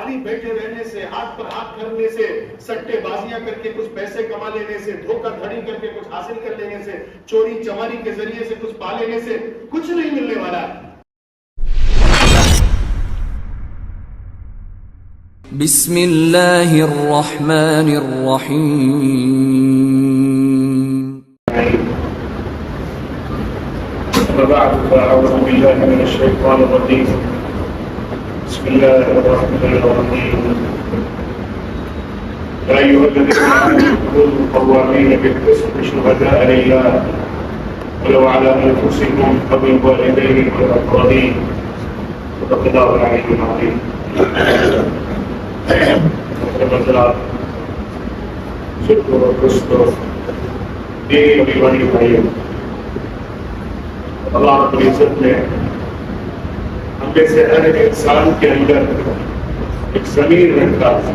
خالی بیٹھے رہنے سے، ہاتھ پر ہاتھ کرنے سے، سٹے بازیاں کر کے کچھ پیسے کما لینے سے، دھوکہ دھڑی کر کے کچھ حاصل کر لینے سے، چوری چماری کے ذریعے سے کچھ پا لینے سے کچھ نہیں ملنے والا ہے۔ بسم اللہ الرحمن الرحیم۔ وبعد فأعوذ بالله من الشيطان الرجيم بسم الله الرحمن الرحيم يا أيها الذين آمنوا كونوا قوامين بالقسط شهداء لله ولو على أنفسكم أو الوالدين والأقربين صدق الله العلي العظيم۔ صدق وقسط دین کی بڑی بھائی، اللہ رب العزت نے ہم میں سے ہر انسان کے اندر ایک ضمیر رکھتا ہے،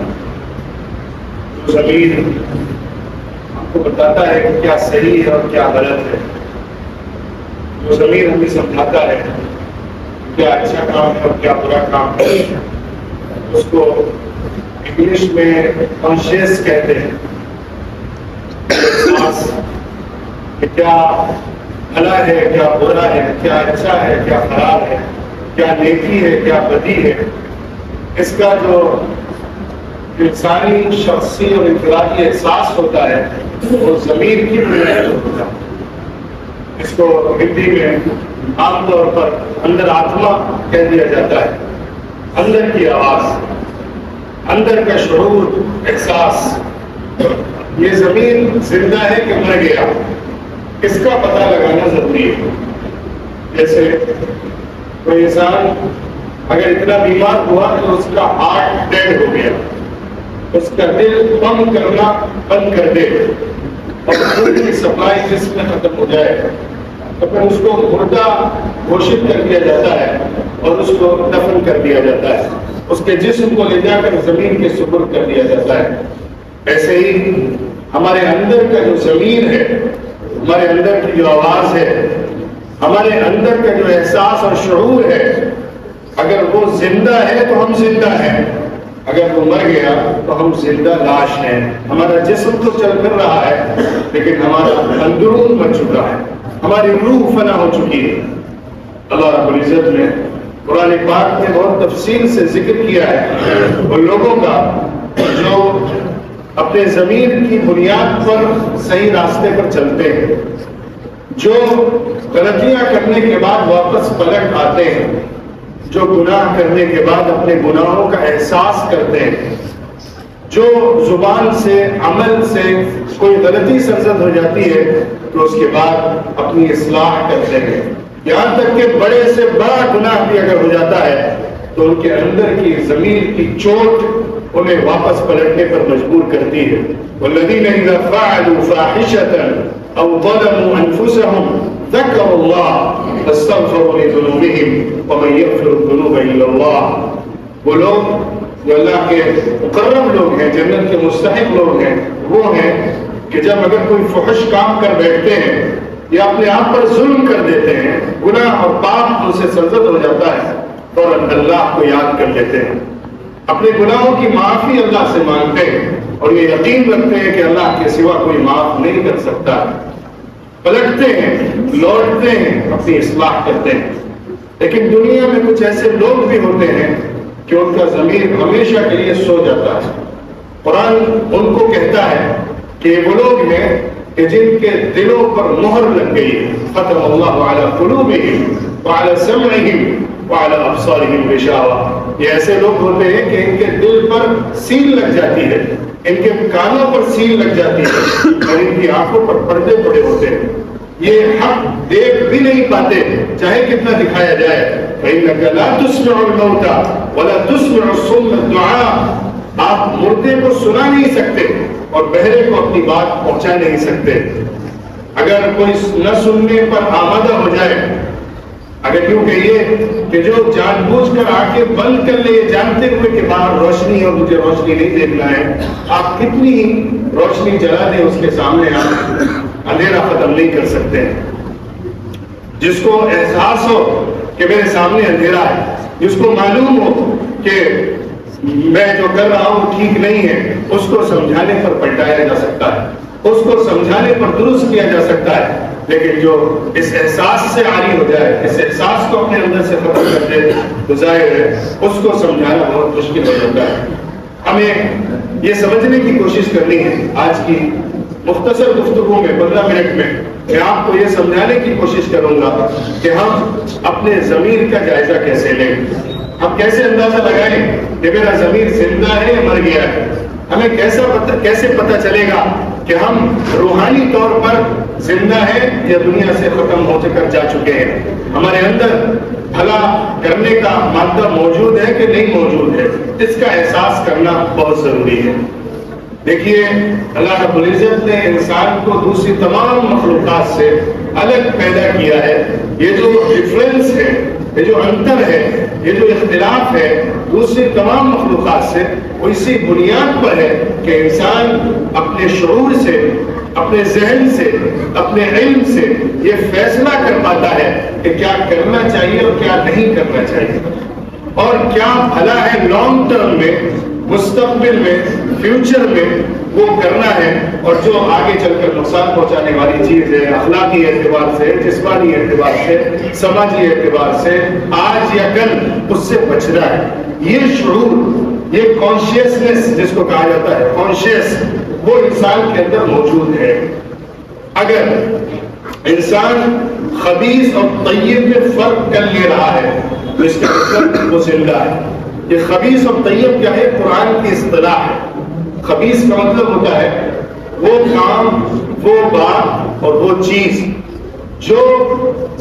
جو ضمیر ہم کو بتاتا ہے کہ کیا صحیح ہے اور کیا غلط ہے، جو ضمیر ہمیں سمجھاتا ہے کیا اچھا کام ہے اور کیا برا کام ہے، اس کو انگلش میں کانشیس کہتے ہیں۔ احساس کہ کیا بھلا ہے، کیا برا ہے، کیا اچھا ہے، کیا خراب ہے، کیا نیکی ہے، کیا بدی ہے، اس کا جو انسانی شخصی اور انفرادی احساس ہوتا ہے وہ ضمیر کی بنیاد پر ہوتا ہے۔ اس کو ہندی میں عام طور پر اندر آتما کہہ دیا جاتا ہے، اندر کی آواز، اندر کا شعور، احساس۔ یہ ضمیر زندہ ہے کہ مر گیا، اس کا پتہ لگانا ضروری ہے۔ جیسے کوئی انسان اگر اتنا بیمار ہوا تو اس کا ہارٹ ڈیڈ ہو گیا، اس کا دل پمپ کرنا بند کر دے اور خون کی سپلائی جسم میں ختم ہو جائے تو پھر اس کو مردہ گھوشت کر دیا جاتا ہے اور اس کو دفن کر دیا جاتا ہے، اس کے جسم کو لے جا کر زمین کے سپرد کر دیا جاتا ہے۔ ایسے ہی ہمارے اندر کا جو ضمیر ہے، ہمارے اندر کی جو آواز ہے، ہمارے اندر کا جو احساس اور شعور ہے، اگر وہ زندہ ہے تو ہم زندہ ہیں، اگر وہ مر گیا تو ہم زندہ لاش ہیں۔ ہمارا جسم تو چل پھر رہا ہے لیکن ہمارا اندرون مر چکا ہے، ہماری روح فنا ہو چکی ہے۔ اللہ رب العزت نے قرآن پاک میں بہت تفصیل سے ذکر کیا ہے ان لوگوں کا جو اپنے ضمیر کی بنیاد پر صحیح راستے پر چلتے ہیں، جو غلطیاں کرنے کے بعد واپس پلٹ آتے ہیں، جو گناہ کرنے کے بعد اپنے گناہوں کا احساس کرتے ہیں، جو زبان سے عمل سے کوئی غلطی سرزد ہو جاتی ہے تو اس کے بعد اپنی اصلاح کرتے ہیں، یہاں تک کہ بڑے سے بڑا گناہ بھی اگر ہو جاتا ہے تو ان کے اندر کی ضمیر کی چوٹ انہیں واپس پلٹنے پر مجبور کرتی ہے۔ والذین اذا فعلوا فاحشة او ظلموا انفسهم ذکروا اللہ فاستغفروا لذنوبهم ومن یغفر الذنوب الا اللہ۔ وہ لوگ جو اللہ کے مقرب لوگ ہیں، جنت کے مستحق لوگ ہیں، وہ ہیں کہ جب اگر کوئی فحش کام کر بیٹھتے ہیں یا اپنے آپ پر ظلم کر دیتے ہیں، گناہ اور پاپ ان سے سرزد ہو جاتا ہے، فوراً اللہ کو یاد کر لیتے ہیں، اپنے گناہوں کی معافی اللہ سے مانگتے ہیں اور یہ یقین رکھتے ہیں کہ اللہ کے سوا کوئی معاف نہیں کر سکتا، پلٹتے ہیں، لوٹتے ہیں، اپنی اصلاح کرتے ہیں۔ لیکن دنیا میں کچھ ایسے لوگ بھی ہوتے ہیں کہ ان کا ضمیر ہمیشہ کے لیے سو جاتا ہے۔ قرآن ان کو کہتا ہے کہ وہ لوگ ہیں کہ جن کے دلوں پر مہر لگ گئی، ختم اللہ علی قلوبہم وعلی سمعہم وعلی ابصارہم غشاوہ۔ یہ ایسے لوگ ہوتے ہیں کہ ان کے دل پر سیل لگ جاتی ہے، ان کے کانوں پر سیل لگ جاتی ہے اور ان کی آنکھوں پر پردے پڑے ہوتے ہیں، یہ حق دیکھ بھی نہیں پاتے چاہے کتنا دکھایا جائے۔ فإنک لا تسمع الموتى ولا تسمع الصم الدعاء۔ آپ مردے کو سنا نہیں سکتے اور بہرے کو اپنی بات پہنچا نہیں سکتے۔ اگر کوئی نہ سننے پر آمادہ ہو جائے، اگر یوں کہیے کہ جو جان بوجھ کر آنکھیں بند کر لے جانتے ہوئے کہ باہر روشنی اور مجھے روشنی نہیں دیکھنا ہے، آپ کتنی روشنی جلا دیں اس کے سامنے آپ اندھیرا ختم نہیں کر سکتے ہیں۔ جس کو احساس ہو کہ میرے سامنے اندھیرا ہے، جس کو معلوم ہو کہ میں جو کر رہا ہوں ٹھیک نہیں ہے، اس کو سمجھانے پر پلٹایا جا سکتا ہے، اس کو سمجھانے پر درست کیا جا سکتا ہے، لیکن جو اس احساس سے عاری ہو جائے، اس احساس کو اپنے اندر سے ختم کر دے تو ظاہر ہے اس کو سمجھانا بہت مشکل ہو جاتا ہے۔ ہمیں یہ سمجھنے کی کوشش کرنی ہے، آج کی مختصر گفتگو میں 15 منٹ میں آپ کو یہ سمجھانے کی کوشش کروں گا کہ ہم اپنے ضمیر کا جائزہ کیسے لیں، ہم کیسے اندازہ لگائیں کہ میرا ضمیر زندہ ہے یا مر گیا ہے، ہمیں کیسے پتہ چلے گا کہ ہم روحانی طور پر زندہ ہیں یا دنیا سے ختم ہو کر جا چکے ہیں، ہمارے اندر بھلا کرنے کا مادہ موجود ہے کہ نہیں موجود ہے، اس کا احساس کرنا بہت ضروری ہے۔ دیکھیے، اللہ رب العزت نے انسان کو دوسری تمام مخلوقات سے الگ پیدا کیا ہے۔ یہ جو ڈفرینس ہے، یہ جو انتر ہے، یہ جو اختلاف ہے دوسری تمام مخلوقات سے، وہ اسی بنیاد پر ہے کہ انسان اپنے شعور سے، اپنے ذہن سے، اپنے علم سے یہ فیصلہ کر پاتا ہے کہ کیا کرنا چاہیے اور کیا نہیں کرنا چاہیے، اور کیا بھلا ہے لانگ ٹرم میں، مستقبل میں، فیوچر میں وہ کرنا ہے، اور جو آگے چل کر نقصان پہنچانے والی چیز ہے اخلاقی اعتبار سے، جسمانی اعتبار سے، سماجی اعتبار سے، آج یا کل اس سے بچنا ہے۔ یہ شعور، یہ کانشیسنس جس کو کہا جاتا ہے، کانشیس، وہ انسان کے اندر موجود ہے۔ اگر انسان خبیث اور طیب میں فرق کر لے رہا ہے تو اس کا مطلب وہ زندہ ہے۔ یہ خبیث اور طیب کیا ہے؟ قرآن کی اصطلاح ہے۔ خبیث کا مطلب ہوتا ہے وہ کام، وہ بات اور وہ چیز جو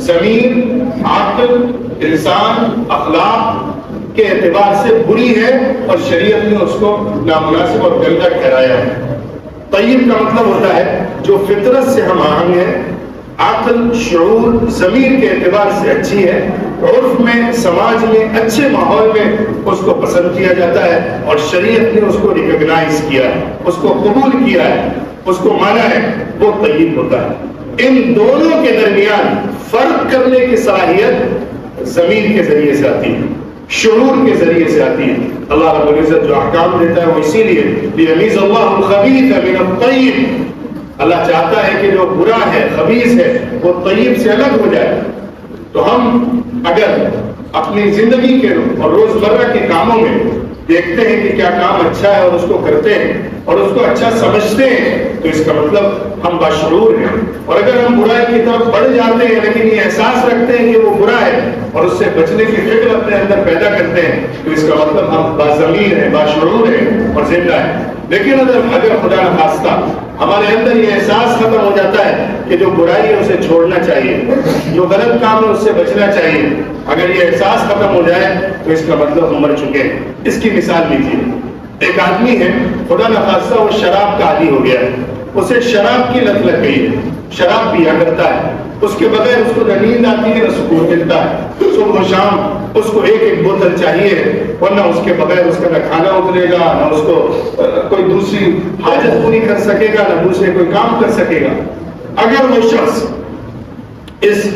ضمیر، عقل، انسان، اخلاق کے اعتبار سے بری ہے اور شریعت نے اس کو نامناسب اور گندہ ٹھہرایا ہے۔ طیب کا مطلب ہوتا ہے جو فطرت سے ہم آہنگ ہے، عقل، شعور، ضمیر کے اعتبار سے اچھی ہے، عرف میں، سماج میں، اچھے ماحول میں اس کو پسند کیا جاتا ہے اور شریعت نے اس کو ریکگنائز کیا ہے، اس کو قبول کیا ہے، اس کو مانا ہے، وہ طیب ہوتا ہے۔ ان دونوں کے درمیان فرق کرنے کی صلاحیت ضمیر کے ذریعے سے آتی ہے، شعور کے ذریعے سے آتی ہے۔ اللہ رب العزت جو احکام دیتا ہے وہ اسی لیے لیمیز اللہ الخبیث من الطیب، اللہ چاہتا ہے کہ جو برا ہے، خبیث ہے، وہ طیب سے الگ ہو جائے۔ تو ہم اگر اپنی زندگی کے اور روزمرہ کے کاموں میں دیکھتے ہیں کہ کیا کام اچھا ہے اور اس کو کرتے ہیں اور اس کو اچھا سمجھتے ہیں تو اس کا مطلب ہم باشعور ہیں، اور اگر ہم برائی کی طرف بڑھ جاتے ہیں لیکن یہ احساس رکھتے ہیں کہ وہ برا ہے اور اس سے بچنے کی فکر اپنے اندر پیدا کرتے ہیں تو اس کا مطلب ہم باضمیر ہیں، باشعور ہیں اور زندہ ہیں۔ لیکن اگر خدا نخواستہ ہمارے اندر یہ احساس ختم ہو جاتا ہے کہ جو برائی ہے اسے چھوڑنا چاہیے، جو غلط کام ہے اس سے بچنا چاہیے، اگر یہ احساس ختم ہو جائے تو اس کا مطلب ہم مر چکے ہیں۔ اس کی مثال لیجیے، ایک آدمی ہے، خدا نخواستہ وہ شراب کا عادی ہو گیا ہے، اسے شراب کی لت لگ گئی ہے، شراب پیا کرتا ہے، اس کے بغیر اس کو نہ نیند آتی ہے نہ سکون ملتا ہے، صبح و شام اس کو ایک ایک بوتل چاہیے، ورنہ اس کے بغیر اس کا نہ کھانا اترے گا، نہ اس کو کوئی دوسری حاجت پوری کر سکے گا، نہ دوسرے کوئی کام کر سکے گا۔ اگر وہ شخص اس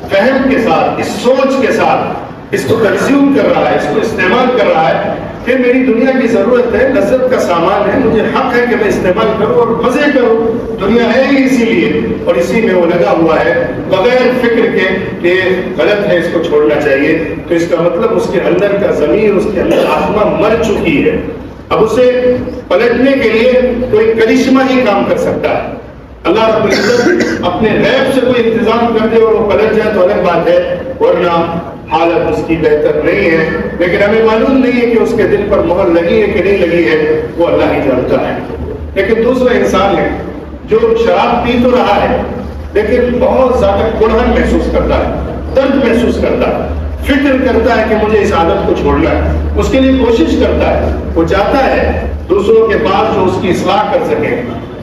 فہم کے ساتھ، اس سوچ کے ساتھ اس کو کنزیوم کر رہا ہے، اس کو استعمال کر رہا ہے کہ میری دنیا کی ضرورت ہے، لذت کا سامان ہے، مجھے حق ہے کہ میں استعمال کروں اور مزے کروں، دنیا ہے ہی اسی لیے، اور اسی میں وہ لگا ہوا ہے بغیر فکر کے کہ غلط ہے، اس کو چھوڑنا چاہیے، تو اس کا مطلب اس کے اندر کا ضمیر، اس کے اندر آتما مر چکی ہے۔ اب اسے پلٹنے کے لیے کوئی کرشمہ ہی کام کر سکتا ہے۔ اللہ رب العزت اپنے غیب سے کوئی انتظام کر دے اور وہ پلٹ جائے تو الگ بات ہے، ورنہ حالت اس کی بہتر نہیں ہے، لیکن ہمیں معلوم نہیں ہے کہ اس کے دل پر مہر لگی ہے کہ نہیں لگی ہے، وہ اللہ ہی جانتا ہے۔ لیکن دوسرا انسان ہے جو شراب پی تو رہا ہے لیکن بہت زیادہ کڑھن محسوس کرتا ہے، درد محسوس کرتا ہے، فکر کرتا ہے کہ مجھے اس عادت کو چھوڑنا ہے، اس کے لیے کوشش کرتا ہے، وہ چاہتا ہے دوسروں کے پاس جو اس کی اصلاح کر سکے،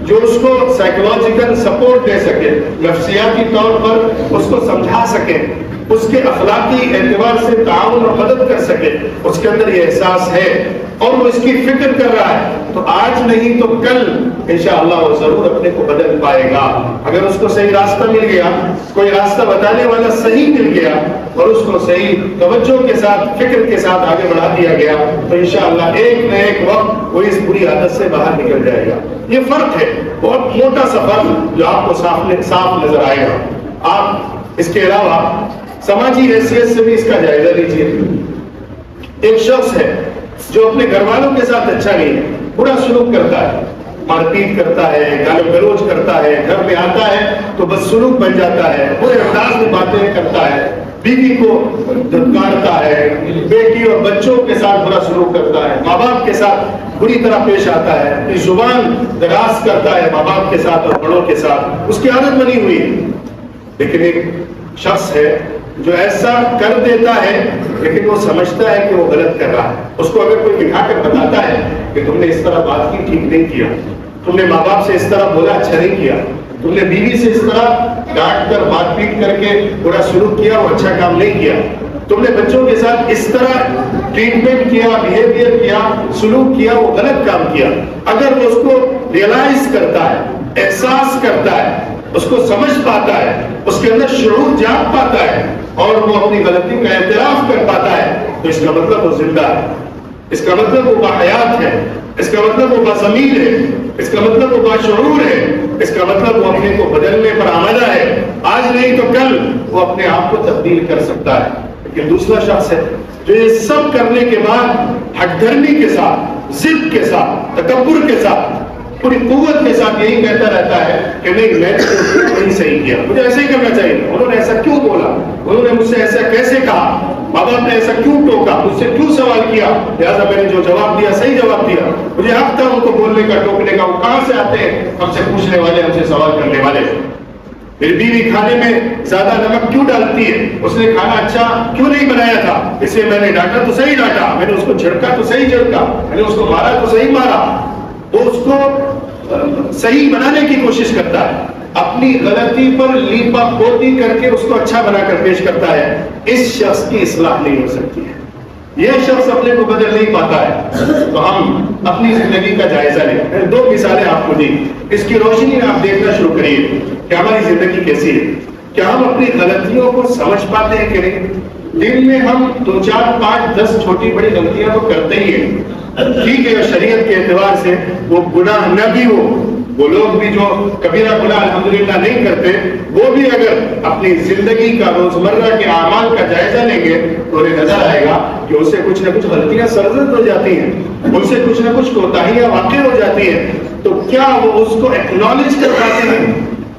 جو اس کو سائیکولوجیکل سپورٹ دے سکے، نفسیاتی طور پر اس کو سمجھا سکے، اس کے اخلاقی اعتبار سے تعاون اور مدد کر سکے، اس کے اندر یہ احساس ہے اور وہ اس کی فکر کر رہا ہے تو آج نہیں تو کل انشاءاللہ وہ ضرور اپنے کو بدل پائے گا. اگر اس کو صحیح راستہ مل گیا, کوئی راستہ بتانے والا صحیح مل گیا اور اس کو صحیح توجہ کے ساتھ فکر کے ساتھ آگے بڑھا دیا گیا تو انشاءاللہ ایک نہ ایک وقت وہ اس بری عادت سے باہر نکل جائے گا. یہ فرق ہے, بہت موٹا سا فرق جو آپ کو صاف نظر آئے گا. آپ اس کے علاوہ سماجی حیثیت سے بھی اس کا جائزہ لیجیے. ایک شخص ہے جو اپنے گھر والوں کے ساتھ اچھا نہیں ہے, برا سلوک کرتا ہے, مار پیٹ کرتا ہے, گال گلوچ کرتا ہے, گھر میں آتا ہے تو بس سلوک بن جاتا ہے, برے انداز میں باتیں کرتا ہے, بیوی کو دھتکارتا ہے, بیٹی اور بچوں کے ساتھ برا سلوک کرتا ہے, ماں باپ کے ساتھ بری طرح پیش آتا ہے, اپنی زبان دراز کرتا ہے ماں باپ کے ساتھ اور بڑوں کے ساتھ, اس کی عادت بنی ہوئی ہے. لیکن ایک شخص ہے جو ایسا کر دیتا ہے لیکن وہ سمجھتا ہے کہ وہ غلط کر رہا ہے. اس کو اگر کوئی دکھا کر بتاتا ہے کہ تم نے اس طرح بات کی ٹھیک نہیں کیا, تم نے ماں باپ سے اس طرح بولا اچھا نہیں کیا, تم نے بیوی سے اس طرح ڈانٹ کر بات پیٹ کر کے برا سلوک کیا, وہ اچھا کام نہیں کیا, تم نے بچوں کے ساتھ اس طرح ٹریٹمنٹ کیا, بیہیویئر کیا, سلوک کیا, وہ غلط کام کیا. اگر وہ اس کو ریئلائز کرتا ہے, احساس کرتا ہے, اس کو سمجھ پاتا ہے, اس کے اندر شعور جاگ پاتا ہے اور وہ اپنی غلطی کا اعتراف کر پاتا ہے تو اس کا مطلب وہ زندہ ہے, اس کا مطلب وہ باحیات ہے, اس کا مطلب وہ باضمیر ہے, اس کا مطلب وہ باشعور ہے, اس کا مطلب وہ اپنے کو بدلنے پر آمادہ ہے. آج نہیں تو کل وہ اپنے آپ کو تبدیل کر سکتا ہے. لیکن دوسرا شخص ہے جو یہ سب کرنے کے بعد ہٹ دھرمی کے ساتھ, ضد کے ساتھ, تکبر کے ساتھ, پوری قوت کے ساتھ یہی کہتا رہتا ہے کہ نہیں میں نے نہیں صحیح کیا, مجھے ایسے ہی کرنا چاہیے, انہوں نے ایسا کیوں بولا, انہوں نے مجھ سے ایسا کیسے کہا, ماں باپ نے ایسا کیوں ٹوکا, مجھ سے کیوں سوال کیا, لہٰذا میں نے جو جواب دیا صحیح جواب دیا, مجھے حق تھا ان کو بولنے کا, ٹوکنے کا. وہ کہاں سے آتے ہیں ہم سے پوچھنے والے, ہم سے سوال کرنے والے. میری بیوی کھانے میں زیادہ نمک کیوں ڈالتی ہے, اس نے کھانا اچھا کیوں نہیں بنایا تھا, اسے میں نے ڈانٹا تو صحیح ڈانٹا, میں نے اس کو جھڑکا تو صحیح جھڑکا, میں نے اس کو مارا تو صحیح مارا. وہ اس کو صحیح بنانے کی کوشش کرتا ہے, اپنی غلطی پر لیپا پوتی کر کے اس کو اچھا بنا کر پیش کرتا ہے. اس شخص کی اصلاح نہیں ہو سکتی ہے, یہ شخص اپنے کو بدل نہیں پاتا ہے. تو ہم اپنی زندگی کا جائزہ لیں. میں نے 2 مثالیں آپ کو دی, اس کی روشنی میں آپ دیکھنا شروع کریے کہ ہماری زندگی کیسی ہے. کیا ہم اپنی غلطیوں کو سمجھ پاتے ہیں کہ نہیں؟ دن میں ہم 2, 4, 5, 10 چھوٹی بڑی غلطیاں تو کرتے ہی ہیں. ٹھیک ہے, شریعت کے اعتبار سے وہ گناہ نہ بھی ہو, وہ لوگ بھی جو کبیرہ گناہ الحمدللہ نہیں کرتے, وہ بھی اگر اپنی زندگی کا روزمرہ کے اعمال کا جائزہ لیں گے تو انہیں نظر آئے گا کہ ان سے کچھ نہ کچھ غلطیاں سرزد ہو جاتی ہیں, ان سے کچھ نہ کچھ کوتاہیاں واقع ہو جاتی ہیں. تو کیا وہ اس کو ایکنالج کر پاتے ہیں,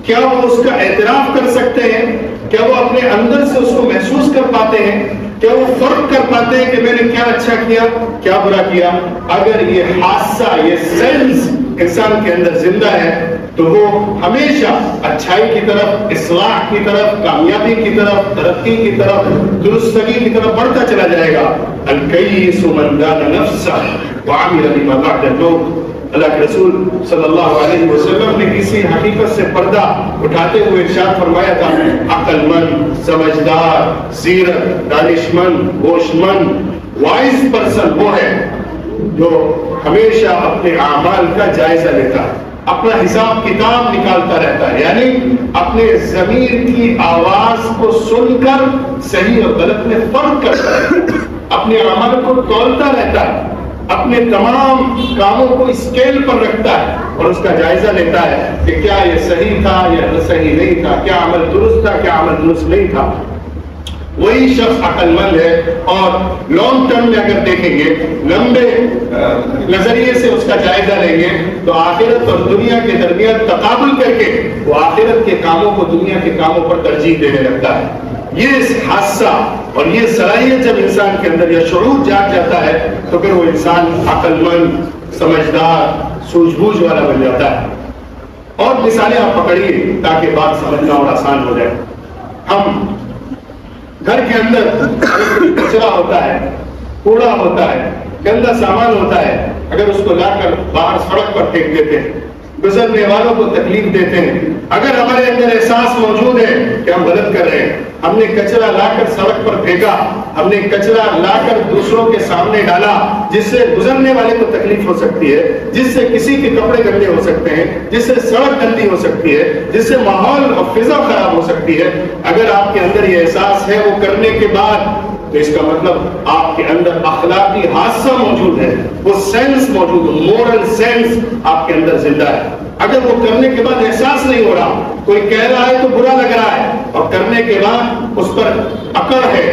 کیا وہ اس کا اعتراف کر سکتے ہیں, کیا وہ اپنے اندر سے اس کو محسوس کر پاتے ہیں, کیا وہ فرق کر پاتے ہیں کہ میں نے کیا اچھا کیا کیا برا کیا؟ اگر یہ حادثہ, یہ سینس انسان کے اندر زندہ ہے تو وہ ہمیشہ اچھائی کی طرف, اصلاح کی طرف, کامیابی کی طرف, ترقی کی طرف, درستگی کی طرف بڑھتا چلا جائے گا. الکیس من دان نفسہ وعمل بما بعد الموت. اللہ کے رسول صلی اللہ علیہ وسلم نے کسی حقیقت سے پردہ اٹھاتے ہوئے ارشاد فرمایا تھا, عقل مند, سمجھدار, سیرت, دانش مند, ہوش مند, وائز پرسن وہ ہے جو ہمیشہ اپنے اعمال کا جائزہ لیتا ہے, اپنا حساب کتاب نکالتا رہتا ہے, یعنی اپنے ضمیر کی آواز کو سن کر صحیح اور غلط میں فرق کرتا ہے, اپنے اعمال کو تولتا رہتا ہے, اپنے تمام کاموں کو اسکیل پر رکھتا ہے اور اس کا جائزہ لیتا ہے کہ کیا یہ صحیح تھا یا صحیح نہیں تھا, کیا عمل درست تھا کیا عمل درست نہیں تھا. وہی شخص عقل مند ہے اور لانگ ٹرم میں اگر دیکھیں گے, لمبے نظریے سے اس کا جائزہ لیں گے تو آخرت اور دنیا کے درمیان تقابل کر کے وہ آخرت کے کاموں کو دنیا کے کاموں پر ترجیح دینے لگتا ہے. یہ حادثہ اور یہ صلاحیت جب انسان کے اندر یہ شعور جاگ جاتا ہے تو پھر وہ انسان عقل مند, سمجھدار, سوجھ بوجھ والا بن جاتا ہے. اور مثالیں آپ پکڑیے تاکہ بات سمجھنا اور آسان ہو جائے. ہم گھر کے اندر کچرا ہوتا ہے, کوڑا ہوتا ہے, گندا سامان ہوتا ہے, اگر اس کو لا کر باہر سڑک پر پھینک دیتے ہیں گزرنے والوں کو تکلیف دیتے ہیں. اگر ہمارے اندر احساس موجود ہے کہ ہم غلط کر رہے ہیں، ہم نے کچرا لا کر سڑک پر پھینکا، ہم نے کچرا لا کر دوسروں کے سامنے ڈالا جس سے گزرنے والے کو تکلیف ہو سکتی ہے، جس سے کسی کے کپڑے گندے ہو سکتے ہیں، جس سے سڑک گندی ہو سکتی ہے، جس سے ماحول اور فضا خراب ہو سکتی ہے، اگر آپ کے اندر یہ احساس ہے وہ کرنے کے بعد، تو اس کا مطلب آپ کے اندر اخلاقی حادثہ موجود ہے، وہ سینس موجود ہے، مورل سینس آپ کے اندر زندہ ہے. اگر وہ کرنے کے بعد احساس نہیں ہو رہا، کوئی کہہ رہا ہے تو برا لگ رہا ہے، اور کرنے کے بعد اس پر اکڑ ہے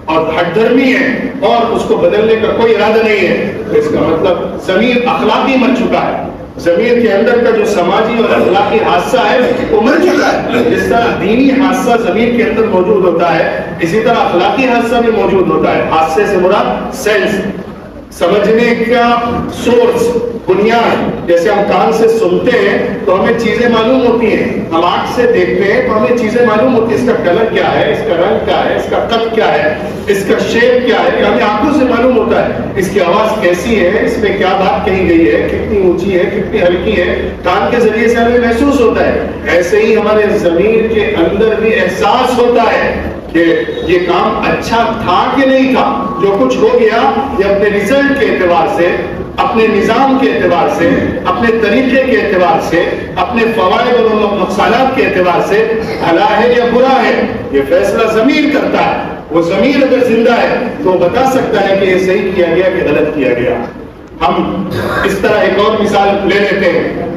اور ہٹ دھرمی ہے اور اس کو بدلنے کا کوئی ارادہ نہیں ہے، تو اس کا مطلب ضمیر اخلاقی مر چکا ہے. ضمیر کے اندر کا جو سماجی اور اخلاقی حادثہ ہے وہ مر چکا ہے. جس طرح دینی حادثہ ضمیر کے اندر موجود ہوتا ہے، اسی طرح اخلاقی حادثہ بھی موجود ہوتا ہے. حادثے سے مراد سینس، سمجھنے کا سورس، بنیاد. جیسے ہم کان سے سنتے ہیں تو ہمیں چیزیں معلوم ہوتی ہیں، ہم آنکھ سے دیکھتے ہیں تو ہمیں چیزیں معلوم ہوتی ہیں، اس کا کلر کیا ہے، اس کا رنگ کیا ہے، اس کا قد کیا ہے، اس کا شیپ کیا ہے، ہمیں آنکھوں سے معلوم ہوتا ہے. اس کی آواز کیسی ہے، اس میں کیا بات کہی گئی ہے، کتنی اونچی ہے، کتنی ہلکی ہے، کان کے ذریعے سے ہمیں محسوس ہوتا ہے. ایسے ہی ہمارے ضمیر کے اندر بھی احساس ہوتا ہے کہ یہ کام اچھا تھا کہ نہیں تھا. جو کچھ ہو گیا یہ اپنے رزلٹ کے اعتبار سے، اپنے نظام کے اعتبار سے، اپنے طریقے کے اعتبار سے، اپنے فوائد اور نقصانات کے اعتبار سے بھلا ہے یا برا ہے، یہ فیصلہ ضمیر کرتا ہے. وہ ضمیر اگر زندہ ہے تو وہ بتا سکتا ہے کہ یہ صحیح کیا گیا کہ غلط کیا گیا. ہم اس طرح ایک اور مثال لے لیتے ہیں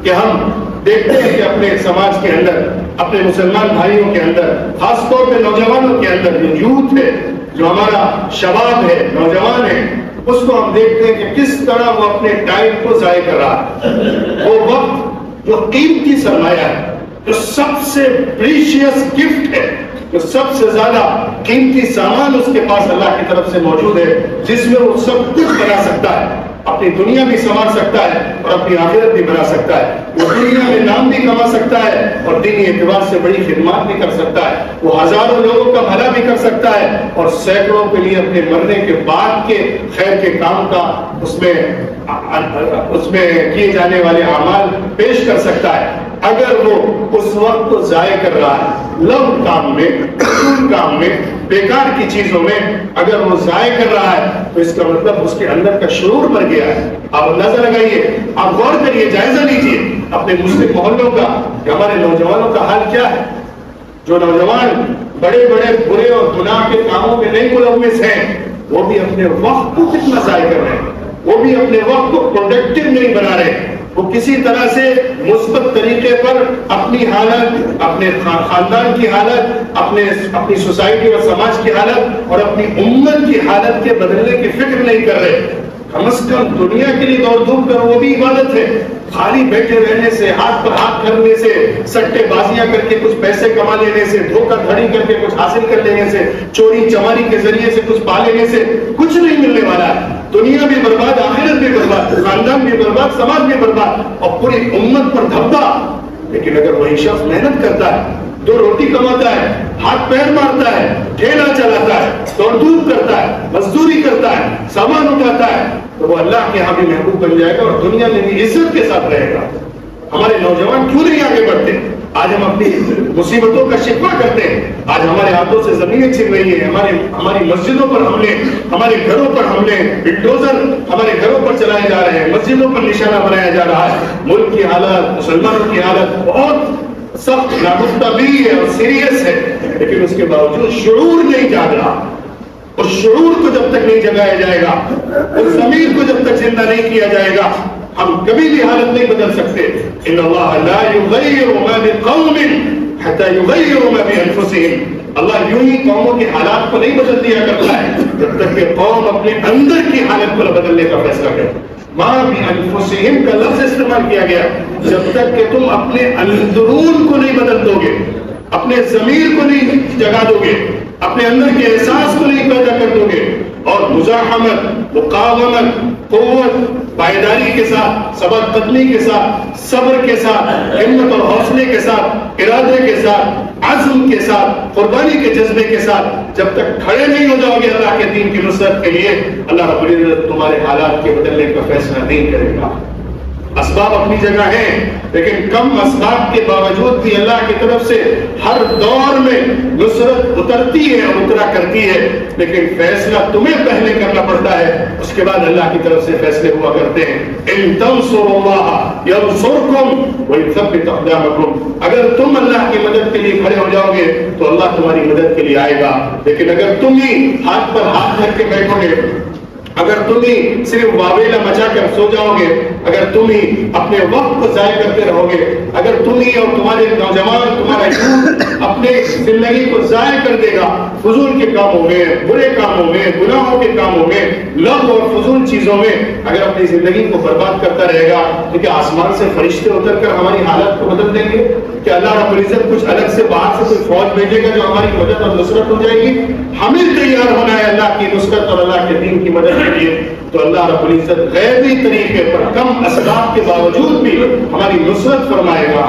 کہ ہم دیکھتے ہیں کہ اپنے سماج کے اندر، اپنے مسلمان بھائیوں کے اندر، خاص طور پہ نوجوانوں کے اندر جو یوتھ ہے، جو ہمارا شباب ہے، نوجوان ہے، اس کو ہم دیکھتے ہیں کہ کس طرح وہ اپنے ٹائم کو ضائع کر رہا ہے. وہ وقت جو قیمتی سرمایہ ہے، جو سب سے پریشیس گفٹ ہے، جو سب سے زیادہ قیمتی سامان اس کے پاس اللہ کی طرف سے موجود ہے، جس میں وہ سب کچھ بنا سکتا ہے، اپنی دنیا بھی سنوار سکتا ہے اور اپنی آخرت بھی بنا سکتا ہے. وہ دنیا میں نام بھی کما سکتا ہے اور دینی اعتبار سے بڑی خدمات بھی کر سکتا ہے. وہ ہزاروں لوگوں کا بھلا بھی کر سکتا ہے اور سینکڑوں کے لیے اپنے مرنے کے بعد کے خیر کے کام کا اس میں کیے جانے والے اعمال پیش کر سکتا ہے. اگر وہ اس وقت کو ضائع کر رہا ہے لو کام میں، فضول کام میں، بیکار کی چیزوں میں، اگر وہ ضائع کر رہا ہے تو اس کا مطلب اس کے اندر کا شعور مر گیا ہے. آپ اندازہ لگائیے، آپ غور کریے، جائزہ لیجیے اپنے مسلم محلوں کا کہ ہمارے نوجوانوں کا حال کیا ہے. جو نوجوان بڑے بڑے برے اور گناہ کے کاموں میں نہیں ملوث ہیں، وہ بھی اپنے وقت کو کتنا ضائع کر رہے ہیں، وہ بھی اپنے وقت کو پروڈکٹیو نہیں بنا رہے ہیں. وہ کسی طرح سے مثبت طریقے پر اپنی حالت، اپنے خاندان کی حالت، اپنی سوسائٹی اور سماج کی حالت اور اپنی امت کی حالت کے بدلنے کی فکر نہیں کر رہے. کم از کم دنیا کے لیے دوڑ دھوپ کر وہ بھی عبادت ہے. خالی بیٹھے رہنے سے، ہاتھ پر ہاتھ کرنے سے، سٹے بازیاں کر کے کچھ پیسے کما لینے سے، دھوکہ دھڑی کر کے کچھ حاصل کر لینے سے، چوری چماری کے ذریعے سے کچھ پا لینے سے کچھ نہیں ملنے والا ہے. دنیا بھی برباد، آخرت بھی برباد، خاندان بھی برباد، سماج بھی برباد اور پوری امت پر دھبا. لیکن اگر وہی شخص محنت کرتا ہے، دو روٹی کماتا ہے، ہاتھ پیر مارتا ہے، ٹھیلا چلاتا ہے، دوڑ دھوپ کرتا ہے، مزدوری کرتا ہے، سامان اٹھاتا ہے، تو وہ اللہ کے یہاں بھی محبوب بن جائے گا اور دنیا میں بھی عزت کے ساتھ رہے گا. ہمارے نوجوان کیوں نہیں آگے بڑھتے؟ آج ہم اپنی مصیبتوں کا شکوہ کرتے ہیں. آج ہمارے ہاتھوں سے زمینیں چھن رہی ہیں، ہماری مسجدوں پر حملے، ہمارے گھروں پر حملے، بلڈوزر ہمارے گھروں پر چلائے جا رہے ہیں، مسجدوں پر نشانہ بنایا جا رہا ہے. ملک کی حالت، مسلمانوں کی حالت بہت سخت نامستبی ہے اور سیریس ہے، لیکن اس کے باوجود شعور نہیں جاگ رہا. اس شعور کو جب تک نہیں جگایا جائے گا، اس ضمیر کو جب تک زندہ نہیں کیا جائے گا، ہم کبھی بھی حالت نہیں بدل سکتے. ان اللہ لا یغیر ما بقوم حتى یغیروا ما بانفسهم. اللہ یوں ہی قوموں کی حالات کو نہیں بدل دیا کرتا ہے جب تک کہ قوم اپنے اندر کی حالت کو بدلنے کا فیصلہ کرے. ماں بانفسهم کا لفظ استعمال کیا گیا. جب تک کہ تم اپنے اندرون کو نہیں بدل دو گے، اپنے ضمیر کو نہیں جگا دو گے، اپنے اندر کے احساس کو نہیں پیدا کر دو گے اور مزاحمت، مقاومت، قوت، پائیداری کے ساتھ، ثبات قدمی کے ساتھ، صبر کے ساتھ، ہمت اور حوصلے کے ساتھ، ارادے کے ساتھ، عزم کے ساتھ، قربانی کے جذبے کے ساتھ جب تک کھڑے نہیں ہو جاؤ گے اللہ کے دین کی نصرت کے لیے، اللہ رب العزت تمہارے حالات کے بدلنے کا فیصلہ نہیں کرے گا. اسباب اپنی جگہ ہیں، لیکن کم اسباب کے باوجود بھی اللہ کی طرف سے ہر دور میں نصرت اترتی ہے اور اترا کرتی ہے، لیکن فیصلہ تمہیں پہلے کرنا پڑتا ہے، اس کے بعد اللہ کی طرف سے فیصلے ہوا کرتے ہیں۔ ان تنصروا اللہ ینصرکم ویثبت اقدامکم، اگر تم اللہ کی مدد کے لیے کھڑے ہو جاؤ گے تو اللہ تمہاری مدد کے لیے آئے گا، لیکن اگر تم ہی ہاتھ پر ہاتھ کر کے بیٹھو گے، اگر تم ہی صرف واویلا مچا کر سو جاؤ گے، اگر تم ہی اپنے وقت کو ضائع کرتے رہو گے، اگر تم ہی اور تمہارے نوجوان، تمہارا یوتھ اپنے زندگی کو ضائع کر دے گا فضول کے کاموں میں، برے کاموں میں، گناہوں کے کاموں میں، لغو اور فضول چیزوں میں اگر اپنی زندگی کو برباد کرتا رہے گا تو کیا آسمان سے فرشتے اتر کر ہماری حالت کو بدل دیں گے؟ کہ اللہ رب العزت کچھ الگ سے باہر سے کوئی فوج بھیجے گا جو ہماری مدد اور نصرت ہو جائے گی؟ ہمیں تیار ہونا ہے اللہ کی نصرت اور اللہ کے دین کی مدد کے لیے۔ تو اللہ رب العزت غیبی طریقے پر کم اسباب کے باوجود بھی ہماری نصرت فرمائے گا،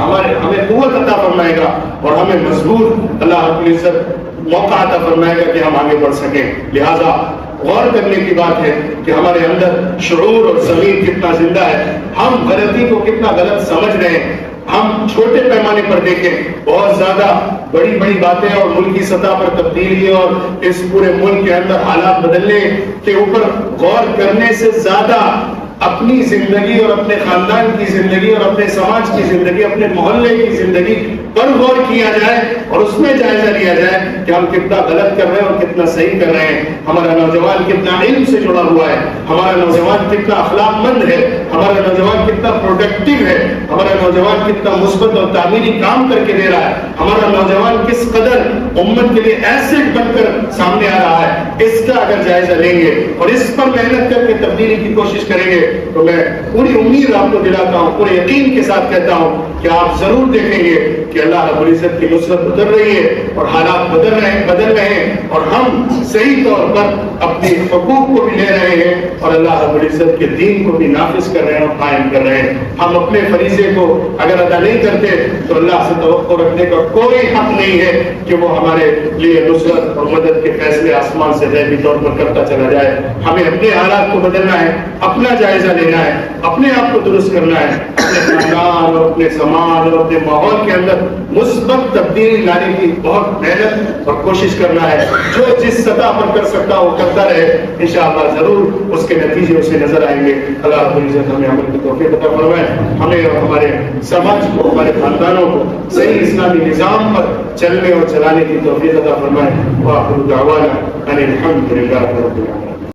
ہمیں قوت عطا فرمائے گا اور ہمیں مضبوط اللہ رب العزت موقع عطا فرمائے گا کہ ہم آگے بڑھ سکیں۔ لہذا غور کرنے کی بات ہے کہ ہمارے اندر شعور اور ضمیر کتنا زندہ ہے، ہم غلطی کو کتنا غلط سمجھ رہے ہیں۔ ہم چھوٹے پیمانے پر دیکھیں، بہت زیادہ بڑی بڑی باتیں اور ملکی سطح پر تبدیلی اور اس پورے ملک کے اندر حالات بدلنے کے اوپر غور کرنے سے زیادہ اپنی زندگی اور اپنے خاندان کی زندگی اور اپنے سماج کی زندگی، اپنے محلے کی زندگی پر غور کیا جائے اور اس میں جائزہ لیا جائے کہ ہم کتنا غلط کر رہے ہیں اور کتنا صحیح کر رہے ہیں۔ ہمارا نوجوان کتنا علم سے جڑا ہوا ہے، ہمارا نوجوان کتنا اخلاق مند ہے، ہمارا نوجوان کتنا پروڈکٹیو ہے، ہمارا نوجوان کتنا مثبت اور تعمیری کام کر کے دے رہا ہے، ہمارا نوجوان کس قدر امت کے لیے ایسٹ بن کر سامنے آ رہا ہے، اس کا اگر جائزہ لیں گے اور اس پر محنت کر کے تبدیلی کی کوشش کریں گے تو میں پوری امید آپ کو دلاتا ہوں، پورے یقین کے ساتھ کہتا ہوں کہ آپ ضرور دیکھیں گے کہ اللہ رب العزت کی نصرت اتر رہی ہے اور حالات بدل رہے ہیں اور ہم صحیح طور پر اپنے حقوق کو بھی لے رہے ہیں اور اللہ رب العزت کے دین کو بھی نافذ کر رہے ہیں اور قائم کر رہے ہیں۔ ہم اپنے فریضے کو اگر ادا نہیں کرتے تو اللہ سے توقع رکھنے کا کوئی حق نہیں ہے کہ وہ ہمارے لیے نصرت اور مدد کے فیصلے آسمان سے غیبی طور پر کرتا چلا جائے۔ ہمیں اپنے حالات کو بدلنا ہے، اپنا جائزہ لینا ہے، اپنے آپ کو درست کرنا ہے، اپنے خاندان اور اپنے سماج اور اپنے ماحول کے اندر مثبت تبدیلی لانے کی بہت محنت اور کوشش کرنا ہے۔ جو جس سطح پر کر سکتا وہ کرتا رہے، انشاءاللہ ضرور اس کے نتیجے اسے نظر آئیں گے۔ اللہ رب العزت ہمیں عمل کی توفیق عطا فرمائے، ہمیں اور ہمارے سماج کو، ہمارے خاندانوں کو صحیح اسلامی نظام پر چلنے اور چلانے کی توفیق عطا فرمائے۔ وآخر دعوانا ان الحمد للہ رب العالمین۔